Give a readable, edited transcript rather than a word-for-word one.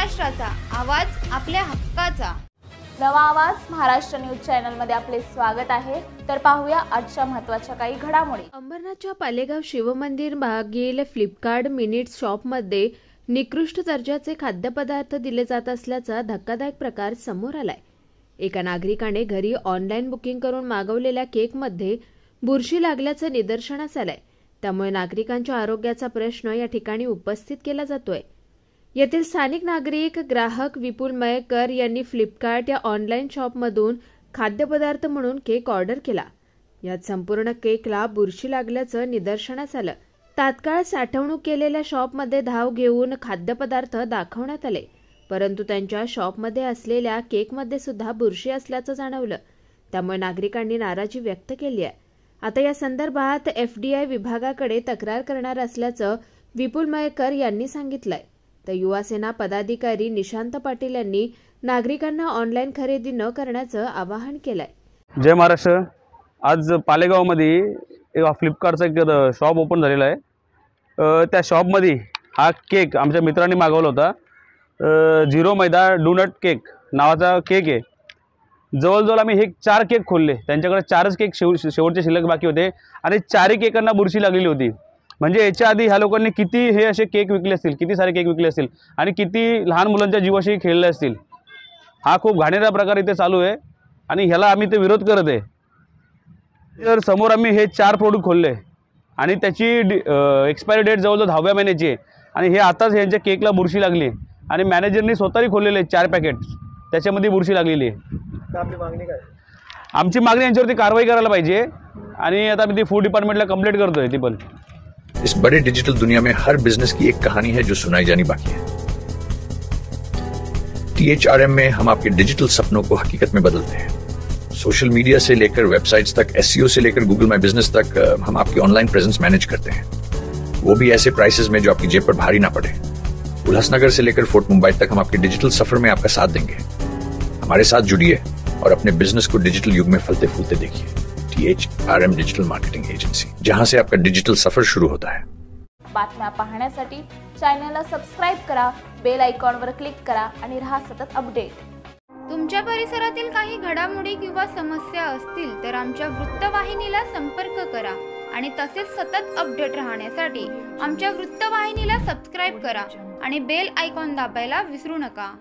महाराष्ट्राचा आवाज, आपल्या हक्काचा. नवा आवाज महाराष्ट्र न्यूज चॅनलमध्ये आपले स्वागत आहे. तर पाहूया आजच्या महत्त्वाच्या काही घडामोडी. अंबरनाथच्या पालेगाव शिवमंदिर भागील फ्लिपकार्ट मिनिट शॉपमध्ये निकृष्ट दर्जाचे खाद्यपदार्थ दिले जात असल्याचा धक्कादायक प्रकार समोर आलाय. एका नागरिकाने घरी ऑनलाईन बुकिंग करून मागवलेल्या केकमध्ये बुरशी लागल्याचं निदर्शनास आलंय. त्यामुळे नागरिकांच्या आरोग्याचा प्रश्न या ठिकाणी उपस्थित केला जातोय. येथील स्थानिक नागरिक ग्राहक विपुल मयेकर यांनी फ्लिपकार्ट या ऑनलाईन शॉपमधून खाद्यपदार्थ म्हणून केक ऑर्डर केला. यात संपूर्ण केकला बुरशी लागल्याचं निदर्शनास आलं. तात्काळ साठवणूक केलेल्या शॉपमध्ये धाव घेऊन खाद्यपदार्थ दाखवण्यात आले, परंतु त्यांच्या शॉपमध्ये असलेल्या केकमध्ये सुद्धा बुरशी असल्याचं जाणवलं. त्यामुळे नागरिकांनी नाराजी व्यक्त केली आहे. आता या संदर्भात FDI विभागाकडे तक्रार करणार असल्याचं विपुल मयेकर यांनी सांगितलंय. तर युवासेना पदाधिकारी निशांत पाटील यांनी नागरिकांना ऑनलाईन खरेदी न करण्याचं आवाहन केलंय. जय महाराष्ट्र. आज पालेगावमध्ये फ्लिपकार्टचा एक शॉप ओपन झालेला आहे. त्या शॉपमध्ये हा केक आमच्या मित्रांनी मागवला होता. 0 मैदा डू नट केक नावाचा केक आहे. जवळजवळ आम्ही हे 4 केक खोलले. त्यांच्याकडे 4च केक शेवटचे शिल्लक बाकी होते आणि 4ही केकांना बुरशी लागलेली होती. म्हणजे याच्या आधी ह्या लोकांनी किती हे असे केक विकले असतील, किती सारे केक विकले असतील आणि किती लहान मुलांच्या जीवाशी खेळले असतील. हा खूप घाणेरडा प्रकार इथे चालू आहे आणि ह्याला आम्ही ते विरोध करत आहे. तर समोर आम्ही हे 4 प्रोडक्ट खोलले आणि त्याची एक्सपायरी डेट जवळजवळ 10व्या महिन्याची आहे आणि हे आताच ह्यांच्या केकला बुरशी लागली आणि मॅनेजरनी स्वतःही खोललेले 4 पॅकेट, त्याच्यामध्ये बुरशी लागलेली आहे. आपली मागणी काय? आमची मागणी यांच्यावरती कारवाई करायला पाहिजे आणि आता मी ती फूड डिपार्टमेंटला कंप्लेंट करतोय. ती पण इस बड़े डिजिटल दुनिया में हर बिजनेस की एक कहानी है जो सुनाई जानी बाकी है. THRM में हम आपके डिजिटल सपनों को हकीकत में बदलते हैं. सोशल मीडिया से लेकर वेबसाइट्स तक, SEO से लेकर गूगल माई बिजनेस तक हम आपकी ऑनलाइन प्रेजेंस मैनेज करते हैं, वो भी ऐसे प्राइसेस में जो आपकी जेब पर भारी ना पड़े. उल्लासनगर से लेकर फोर्ट मुंबई तक हम आपके डिजिटल सफर में आपका साथ देंगे. हमारे साथ जुड़िए और अपने बिजनेस को डिजिटल युग में फलते फूलते देखिए. THRM डिजिटल मार्केटिंग एजेंसी, जहां से आपका डिजिटल सफर शुरू होता है. बातम्या पाहण्यासाठी चॅनलला सबस्क्राइब करा, बेल आयकॉनवर क्लिक करा आणि रहा सतत अपडेट. तुमच्या परिसरातील काही घडामोडी किंवा समस्या असतील तर आमच्या वृत्तवाहिनीला संपर्क करा आणि तसेच सतत अपडेट राहण्यासाठी आमच्या वृत्तवाहिनीला सबस्क्राइब करा आणि बेल आयकॉन दाबायला विसरू नका.